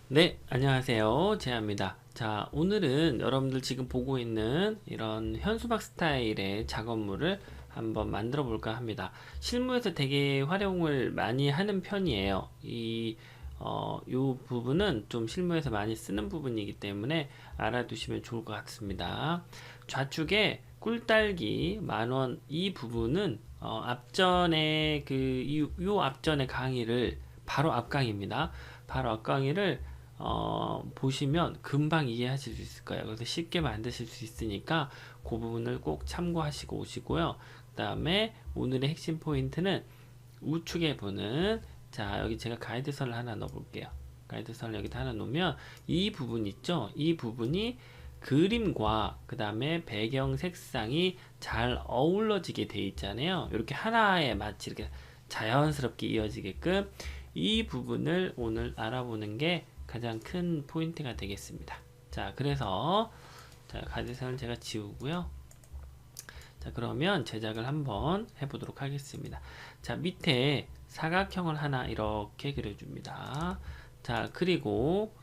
네, 안녕하세요. 제아입니다. 자, 오늘은 여러분들 지금 보고 있는 이런 현수막 스타일의 작업물을 한번 만들어 볼까 합니다. 실무에서 되게 활용을 많이 하는 편이에요. 요 부분은 좀 실무에서 많이 쓰는 부분이기 때문에 알아두시면 좋을 것 같습니다. 좌측에 꿀딸기 10,000원 이 부분은 앞전에 요 앞전에 강의를 바로 앞 강의입니다. 바로 앞 강의를 보시면 금방 이해하실 수 있을 거예요. 그래서 쉽게 만드실 수 있으니까 그 부분을 꼭 참고하시고 오시고요. 그 다음에 오늘의 핵심 포인트는 우측에 보는, 자, 여기 제가 가이드선을 하나 넣어 볼게요. 가이드선을 여기다 하나 놓으면 이 부분 있죠? 이 부분이 그림과 그 다음에 배경 색상이 잘 어우러지게 돼 있잖아요. 이렇게 하나에 마치 이렇게 자연스럽게 이어지게끔 이 부분을 오늘 알아보는 게 가장 큰 포인트가 되겠습니다. 자, 그래서 자, 가이드선을 제가 지우고요. 자, 그러면 제작을 한번 해보도록 하겠습니다. 자, 밑에 사각형을 하나 이렇게 그려줍니다. 자, 그리고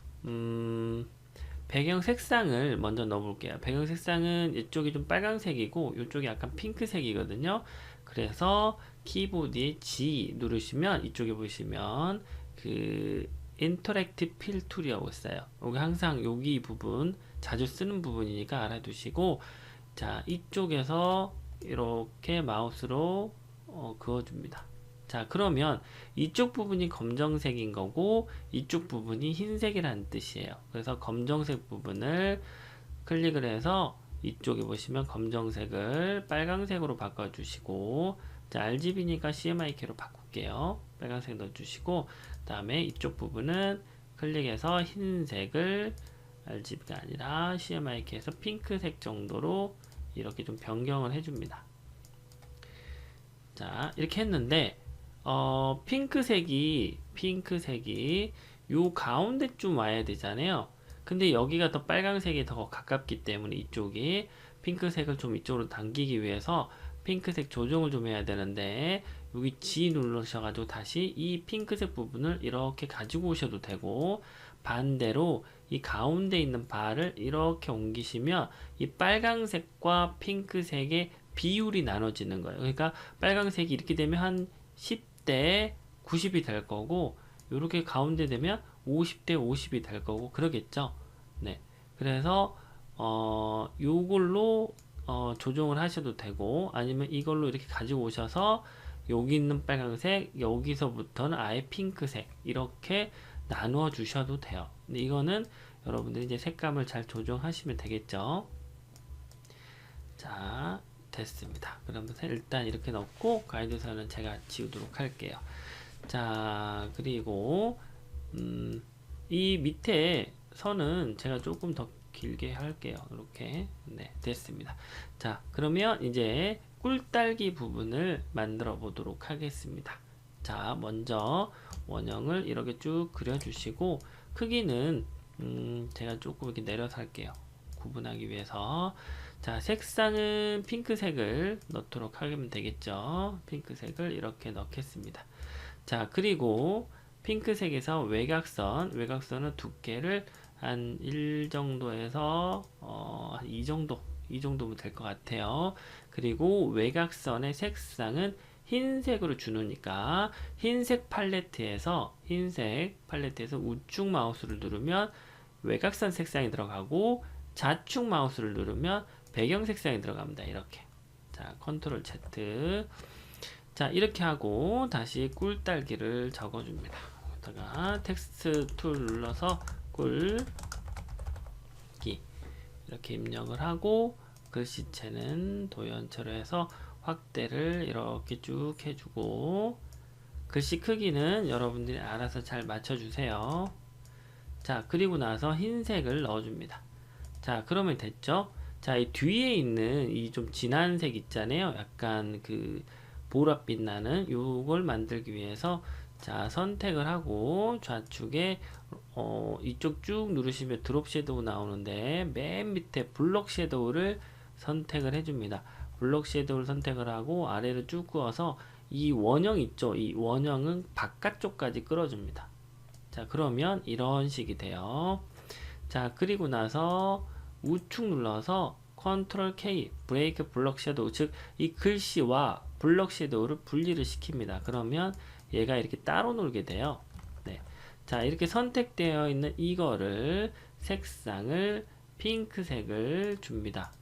배경 색상을 먼저 넣어볼게요. 배경 색상은 이쪽이 좀 빨간색이고 이쪽이 약간 핑크색이거든요. 그래서 키보드에 G 누르시면 이쪽에 보시면 그 인터랙티브 필 툴이라고 있어요. 여기 항상 여기 부분 자주 쓰는 부분이니까 알아두시고, 자, 이쪽에서 이렇게 마우스로 그어줍니다. 자, 그러면 이쪽 부분이 검정색인 거고 이쪽 부분이 흰색이라는 뜻이에요. 그래서 검정색 부분을 클릭을 해서 이쪽에 보시면 검정색을 빨강색으로 바꿔주시고, 자, RGB니까 CMYK로 바꿀게요. 빨간색 넣어주시고, 그 다음에 이쪽 부분은 클릭해서 흰색을 RGB가 아니라 CMYK에서 핑크색 정도로 이렇게 좀 변경을 해줍니다. 자, 이렇게 했는데 핑크색이 요 가운데 좀 와야 되잖아요. 근데 여기가 더 빨강색이 더 가깝기 때문에 이쪽이 핑크색을 좀 이쪽으로 당기기 위해서 핑크색 조정을 좀 해야 되는데, 여기 G 누르셔가지고 다시 이 핑크색 부분을 이렇게 가지고 오셔도 되고, 반대로 이 가운데 있는 바를 이렇게 옮기시면 이 빨강색과 핑크색의 비율이 나눠지는 거예요. 그러니까 빨강색이 이렇게 되면 한 10대 90이 될 거고, 이렇게 가운데 되면 50대 50이 될 거고 그러겠죠. 네. 그래서 요걸로 조정을 하셔도 되고, 아니면 이걸로 이렇게 가지고 오셔서 여기 있는 빨간색, 여기서부터는 아예 핑크색 이렇게 나누어 주셔도 돼요. 근데 이거는 여러분들이 이제 색감을 잘 조정하시면 되겠죠. 자, 됐습니다. 그러면 일단 이렇게 넣고 가이드선은 제가 지우도록 할게요. 자, 그리고 이 밑에 선은 제가 조금 더 길게 할게요. 이렇게. 네, 됐습니다. 자, 그러면 이제 꿀딸기 부분을 만들어 보도록 하겠습니다. 자, 먼저 원형을 이렇게 쭉 그려주시고, 크기는 제가 조금 이렇게 내려서 할게요. 구분하기 위해서. 자, 색상은 핑크색을 넣도록 하면 되겠죠. 핑크색을 이렇게 넣겠습니다. 자, 그리고 핑크색에서 외곽선은 두께를 한 1 정도에서 한 2 정도, 이 정도면 될 것 같아요. 그리고 외곽선의 색상은 흰색으로 주느니까 흰색 팔레트에서 우측 마우스를 누르면 외곽선 색상이 들어가고, 좌측 마우스를 누르면 배경 색상이 들어갑니다. 이렇게. 자, 컨트롤 Z. 자, 이렇게 하고 다시 꿀딸기를 적어줍니다. 여기다가 텍스트 툴 눌러서 꿀기 이렇게 입력을 하고, 글씨체는 도연처로 해서 확대를 이렇게 쭉 해주고, 글씨 크기는 여러분들이 알아서 잘 맞춰주세요. 자, 그리고 나서 흰색을 넣어줍니다. 자, 그러면 됐죠? 자, 이 뒤에 있는 이 좀 진한 색 있잖아요. 약간 그 보랏빛 나는 요걸 만들기 위해서, 자, 선택을 하고 좌측에 이쪽 쭉 누르시면 드롭 섀도우 나오는데 맨 밑에 블럭 섀도우를 선택을 해줍니다. 블럭 섀도우를 선택을 하고 아래로 쭉 그어서 이 원형 있죠? 이 원형은 바깥쪽까지 끌어줍니다. 자, 그러면 이런 식이 돼요. 자, 그리고 나서 우측 눌러서 컨트롤 K, 브레이크 블럭 섀도우, 즉 이 글씨와 블럭 섀도우를 분리를 시킵니다. 그러면 얘가 이렇게 따로 놀게 돼요. 네. 자, 이렇게 선택되어 있는 이거를 색상을 핑크색을 줍니다.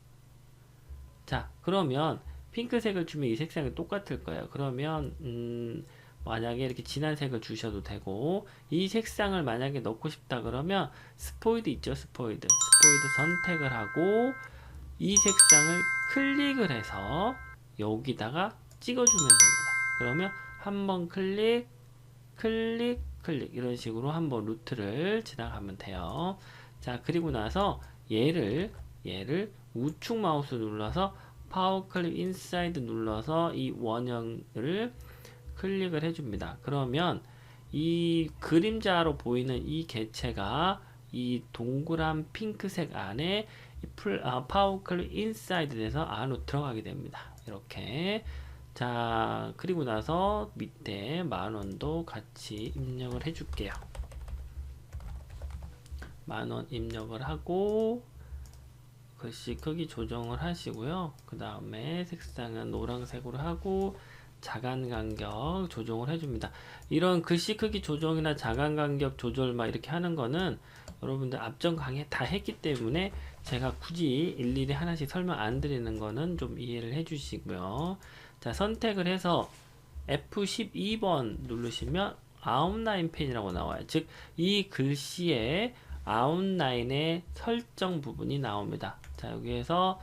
자, 그러면 핑크색을 주면 이 색상이 똑같을 거예요. 그러면 만약에 이렇게 진한 색을 주셔도 되고, 이 색상을 만약에 넣고 싶다 그러면 스포이드 있죠, 스포이드 선택을 하고 이 색상을 클릭을 해서 여기다가 찍어주면 됩니다. 그러면 한번 클릭 클릭 이런 식으로 한번 루트를 지나가면 돼요. 자, 그리고 나서 얘를 우측 마우스 눌러서 파워 클립 인사이드 눌러서 이 원형을 클릭을 해줍니다. 그러면 이 그림자로 보이는 이 개체가 이 동그란 핑크색 안에 파워 클립 인사이드 돼서 안으로 들어가게 됩니다. 이렇게. 자, 그리고 나서 밑에 10,000원도 같이 입력을 해줄게요. 10,000원 입력을 하고 글씨 크기 조정을 하시고요. 그 다음에 색상은 노란색으로 하고 자간 간격 조정을 해줍니다. 이런 글씨 크기 조정이나 자간 간격 조절 막 이렇게 하는 거는 여러분들 앞전 강의 다 했기 때문에 제가 굳이 일일이 하나씩 설명 안 드리는 거는 좀 이해를 해 주시고요. 자, 선택을 해서 F12번 누르시면 아웃라인 펜이라고 나와요. 즉, 이 글씨의 아웃라인의 설정 부분이 나옵니다. 자, 여기에서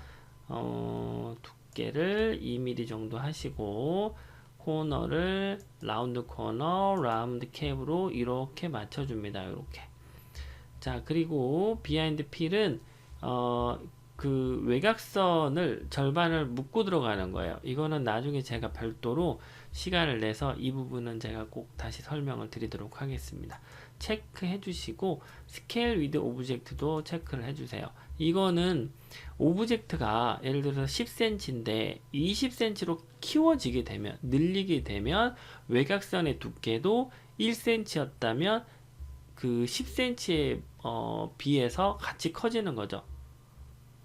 두께를 2mm 정도 하시고 코너를 라운드 코너, 라운드 캡으로 이렇게 맞춰줍니다. 이렇게. 자, 그리고 비하인드 필은 그 외곽선을 절반을 묶고 들어가는 거예요. 이거는 나중에 제가 별도로 시간을 내서 이 부분은 제가 꼭 다시 설명을 드리도록 하겠습니다. 체크해 주시고 스케일 위드 오브젝트도 체크를 해 주세요. 이거는 오브젝트가 예를 들어서 10cm인데 20cm로 키워지게 되면, 늘리게 되면 외곽선의 두께도 1cm였다면 그 10cm에 비해서 같이 커지는 거죠.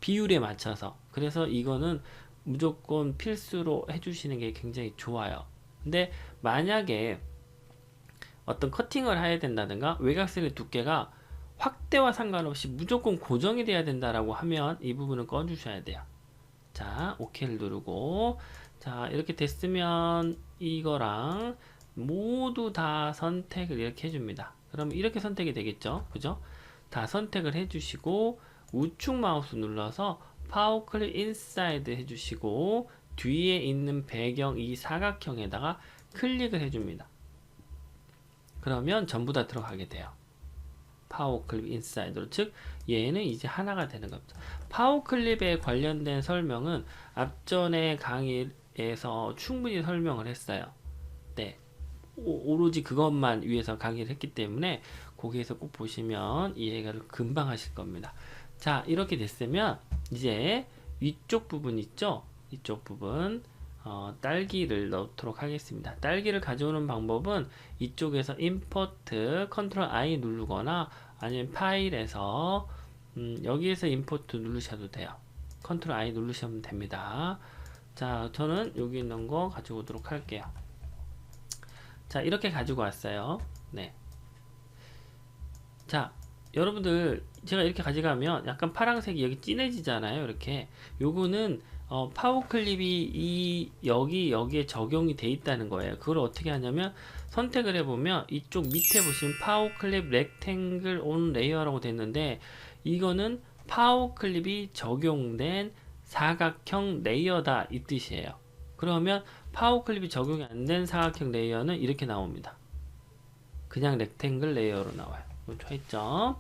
비율에 맞춰서. 그래서 이거는 무조건 필수로 해주시는 게 굉장히 좋아요. 근데 만약에 어떤 커팅을 해야 된다든가 외곽선의 두께가 확대와 상관없이 무조건 고정이 돼야 된다라고 하면 이 부분은 꺼주셔야 돼요. 자, OK를 누르고, 자, 이렇게 됐으면 이거랑 모두 다 선택을 이렇게 해줍니다. 그럼 이렇게 선택이 되겠죠? 그죠? 다 선택을 해주시고 우측 마우스 눌러서 파워 클릭 인사이드 해주시고 뒤에 있는 배경 이 사각형에다가 클릭을 해줍니다. 그러면 전부 다 들어가게 돼요. 파워 클립 인사이드로. 즉 얘는 이제 하나가 되는 겁니다. 파워 클립에 관련된 설명은 앞전에 강의에서 충분히 설명을 했어요. 네. 오로지 그것만 위해서 강의를 했기 때문에 거기에서 꼭 보시면 이해가 금방 하실 겁니다. 자, 이렇게 됐으면 이제 위쪽 부분 있죠? 이쪽 부분 딸기를 넣도록 하겠습니다. 딸기를 가져오는 방법은 이쪽에서 임포트 컨트롤 I 누르거나 아니면 파일에서 여기에서 임포트 누르셔도 돼요. 컨트롤 I 누르시면 됩니다. 자, 저는 여기 있는 거 가지고 오도록 할게요. 자, 이렇게 가지고 왔어요. 네. 자, 여러분들 제가 이렇게 가져가면 약간 파란색이 여기 진해지잖아요. 이렇게. 요거는 파워 클립이 여기에 적용이 돼 있다는 거예요. 그걸 어떻게 하냐면 선택을 해보면 이쪽 밑에 보시면 파워 클립 렉탱글 온 레이어라고 됐는데 이거는 파워 클립이 적용된 사각형 레이어다 이 뜻이에요. 그러면 파워 클립이 적용이 안 된 사각형 레이어는 이렇게 나옵니다. 그냥 렉탱글 레이어로 나와요. 초이점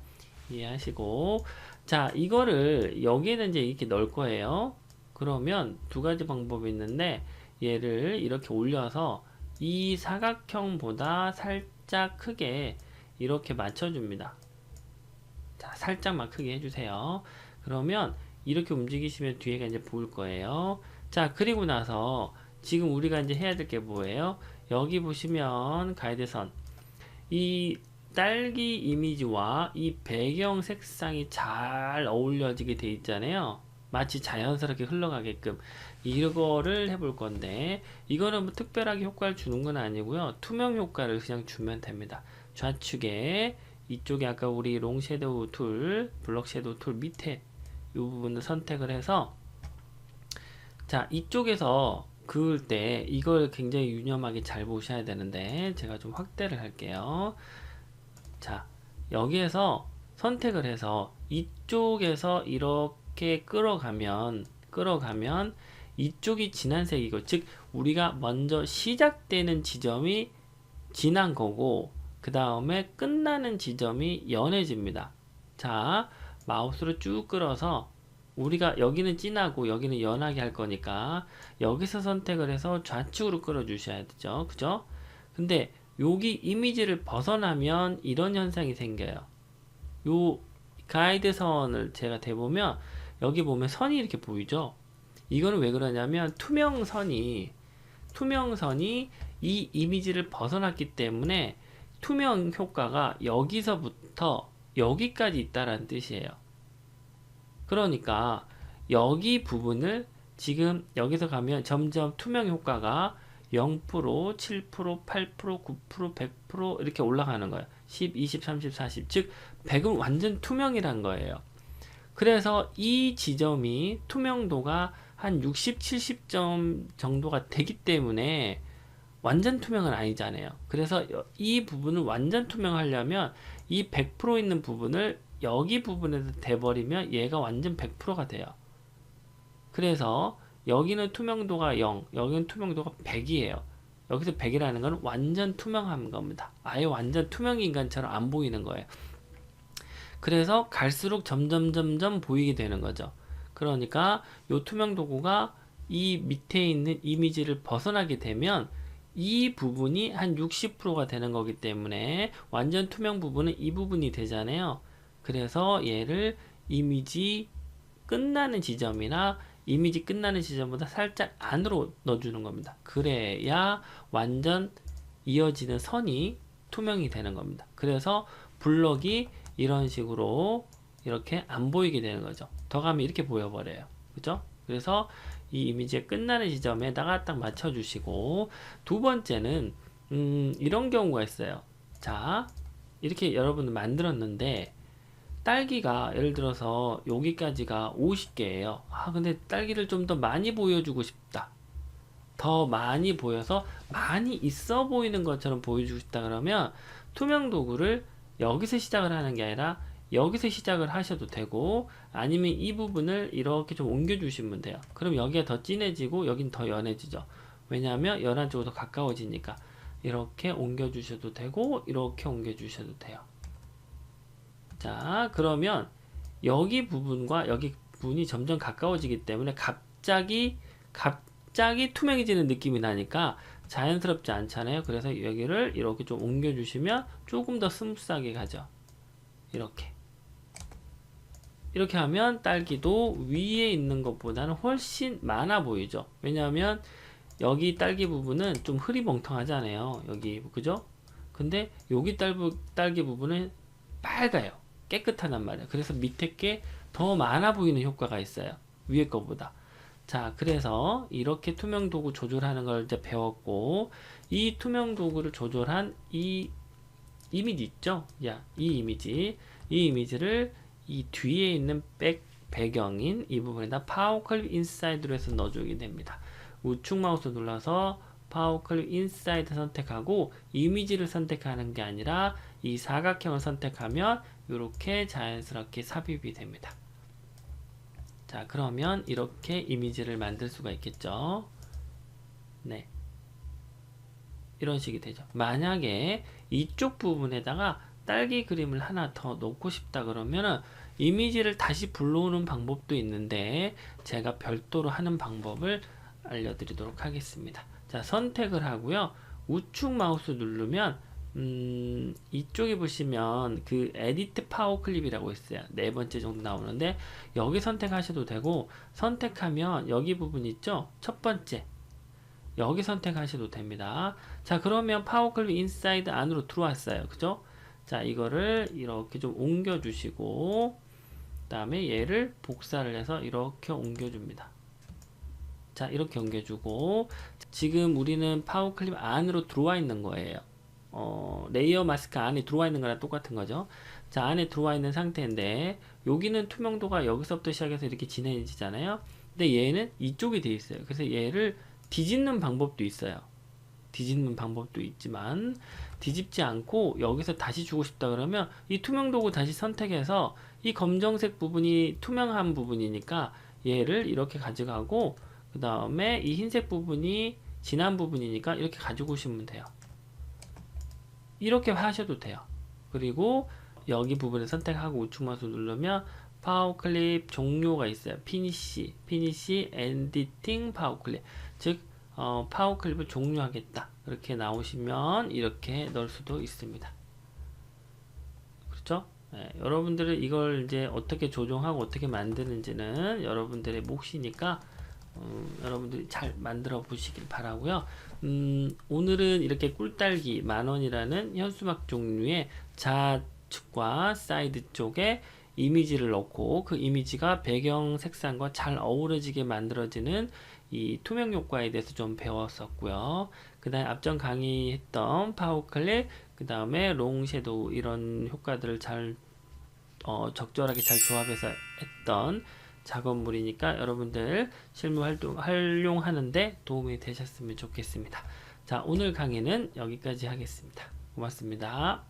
이해하시고, 자, 이거를 여기에는 이제 이렇게 넣을 거예요. 그러면 두 가지 방법이 있는데 얘를 이렇게 올려서 이 사각형보다 살짝 크게 이렇게 맞춰줍니다. 자, 살짝만 크게 해주세요. 그러면 이렇게 움직이시면 뒤에가 이제 보일 거예요. 자, 그리고 나서 지금 우리가 이제 해야 될 게 뭐예요? 여기 보시면 가이드선, 이 딸기 이미지와 이 배경 색상이 잘 어울려지게 돼 있잖아요. 마치 자연스럽게 흘러가게끔 이거를 해볼 건데, 이거는 뭐 특별하게 효과를 주는 건 아니고요. 투명 효과를 그냥 주면 됩니다. 좌측에 이쪽에 아까 우리 롱 섀도우 툴, 블럭 섀도우 툴 밑에 이 부분을 선택을 해서, 자, 이쪽에서 그을 때 이걸 굉장히 유념하게 잘 보셔야 되는데, 제가 좀 확대를 할게요. 자, 여기에서 선택을 해서 이쪽에서 이렇게 끌어가면 이쪽이 진한 색이고, 즉 우리가 먼저 시작되는 지점이 진한 거고, 그 다음에 끝나는 지점이 연해집니다. 자, 마우스로 쭉 끌어서 우리가 여기는 진하고 여기는 연하게 할 거니까 여기서 선택을 해서 좌측으로 끌어 주셔야 되죠. 그죠? 근데 여기 이미지를 벗어나면 이런 현상이 생겨요. 요 가이드 선을 제가 대보면 여기 보면 선이 이렇게 보이죠? 이거는 왜 그러냐면 투명선이 이 이미지를 벗어났기 때문에 투명 효과가 여기서부터 여기까지 있다라는 뜻이에요. 그러니까 여기 부분을 지금 여기서 가면 점점 투명 효과가 0%, 7%, 8%, 9%, 100% 이렇게 올라가는 거예요. 10, 20, 30, 40. 즉 100은 완전 투명이란 거예요. 그래서 이 지점이 투명도가 한 60, 70점 정도가 되기 때문에 완전 투명은 아니잖아요. 그래서 이 부분을 완전 투명하려면 이 100% 있는 부분을 여기 부분에서 대버리면 얘가 완전 100%가 돼요. 그래서 여기는 투명도가 0, 여기는 투명도가 100이에요. 여기서 100이라는 건 완전 투명한 겁니다. 아예 완전 투명 인간처럼 안 보이는 거예요. 그래서 갈수록 점점 보이게 되는 거죠. 그러니까 이 투명 도구가 이 밑에 있는 이미지를 벗어나게 되면 이 부분이 한 60%가 되는 거기 때문에 완전 투명 부분은 이 부분이 되잖아요. 그래서 얘를 이미지 끝나는 지점이나 이미지 끝나는 지점보다 살짝 안으로 넣어주는 겁니다. 그래야 완전 이어지는 선이 투명이 되는 겁니다. 그래서 블럭이 이런 식으로 이렇게 안 보이게 되는 거죠. 더 가면 이렇게 보여버려요. 그죠? 그래서 이 이미지의 끝나는 지점에다가 딱 맞춰주시고, 두 번째는 이런 경우가 있어요. 자, 이렇게 여러분들 만들었는데 딸기가 예를 들어서 여기까지가 50개예요. 근데 딸기를 좀 더 많이 보여주고 싶다. 더 많이 보여서 많이 있어 보이는 것처럼 보여주고 싶다 그러면 투명 도구를 여기서 시작을 하는 게 아니라 여기서 시작을 하셔도 되고, 아니면 이 부분을 이렇게 좀 옮겨 주시면 돼요. 그럼 여기가 더 진해지고 여긴 더 연해지죠. 왜냐하면 연한 쪽으로 더 가까워지니까. 이렇게 옮겨 주셔도 되고 이렇게 옮겨 주셔도 돼요. 자, 그러면 여기 부분과 여기 부분이 점점 가까워지기 때문에 갑자기 투명해지는 느낌이 나니까 자연스럽지 않잖아요. 그래서 여기를 이렇게 좀 옮겨 주시면 조금 더 스무스하게 가죠. 이렇게 하면 딸기도 위에 있는 것보다는 훨씬 많아 보이죠. 왜냐하면 여기 딸기 부분은 좀 흐리멍텅하잖아요. 여기, 그죠? 근데 여기 딸기 부분은 빨가요. 깨끗하단 말이에요. 그래서 밑에 게 더 많아 보이는 효과가 있어요. 위에 거보다. 자, 그래서 이렇게 투명 도구 조절하는 걸 이제 배웠고, 이 투명 도구를 조절한 이 이미지 있죠? 야, 이 이미지를 이 뒤에 있는 배경인 이 부분에다 파워 클립 인사이드로 해서 넣어주게 됩니다. 우측 마우스 눌러서 파워 클립 인사이드 선택하고 이미지를 선택하는 게 아니라 이 사각형을 선택하면 이렇게 자연스럽게 삽입이 됩니다. 자, 그러면 이렇게 이미지를 만들 수가 있겠죠. 네, 이런 식이 되죠. 만약에 이쪽 부분에다가 딸기 그림을 하나 더 넣고 싶다 그러면은 이미지를 다시 불러오는 방법도 있는데 제가 별도로 하는 방법을 알려드리도록 하겠습니다. 자, 선택을 하고요. 우측 마우스 누르면 이쪽에 보시면 그 에디트 파워 클립이라고 있어요. 네 번째 정도 나오는데 여기 선택하셔도 되고, 선택하면 여기 부분 있죠? 첫 번째 여기 선택하셔도 됩니다. 자, 그러면 파워 클립 인사이드 안으로 들어왔어요. 그죠? 자, 이거를 이렇게 좀 옮겨 주시고, 그 다음에 얘를 복사를 해서 이렇게 옮겨 줍니다. 자, 이렇게 옮겨주고, 지금 우리는 파워 클립 안으로 들어와 있는 거예요. 레이어 마스크 안에 들어와 있는 거랑 똑같은 거죠. 자, 안에 들어와 있는 상태인데, 여기는 투명도가 여기서부터 시작해서 이렇게 진해지잖아요. 근데 얘는 이쪽이 돼 있어요. 그래서 얘를 뒤집는 방법도 있어요. 뒤집는 방법도 있지만, 뒤집지 않고 여기서 다시 주고 싶다 그러면 이 투명도구 다시 선택해서 이 검정색 부분이 투명한 부분이니까 얘를 이렇게 가져가고, 그 다음에 이 흰색 부분이 진한 부분이니까 이렇게 가지고 오시면 돼요. 이렇게 하셔도 돼요. 그리고 여기 부분을 선택하고 우측 마우스 누르면 파워 클립 종료가 있어요. 피니시 엔디팅 파워 클립. 즉 파워 클립을 종료하겠다. 이렇게 나오시면 이렇게 넣을 수도 있습니다. 그렇죠? 네, 여러분들은 이걸 이제 어떻게 조정하고 어떻게 만드는지는 여러분들의 몫이니까 여러분들이 잘 만들어 보시길 바라고요. 오늘은 이렇게 꿀딸기 10,000원이라는 현수막 종류의 좌측과 사이드 쪽에 이미지를 넣고 그 이미지가 배경 색상과 잘 어우러지게 만들어지는 이 투명 효과에 대해서 좀 배웠었고요. 그 다음에 앞전 강의했던 파워클립, 그 다음에 롱 섀도우 이런 효과들을 잘 적절하게 잘 조합해서 했던 작업물이니까 여러분들 실무 활용하는데 도움이 되셨으면 좋겠습니다. 자, 오늘 강의는 여기까지 하겠습니다. 고맙습니다.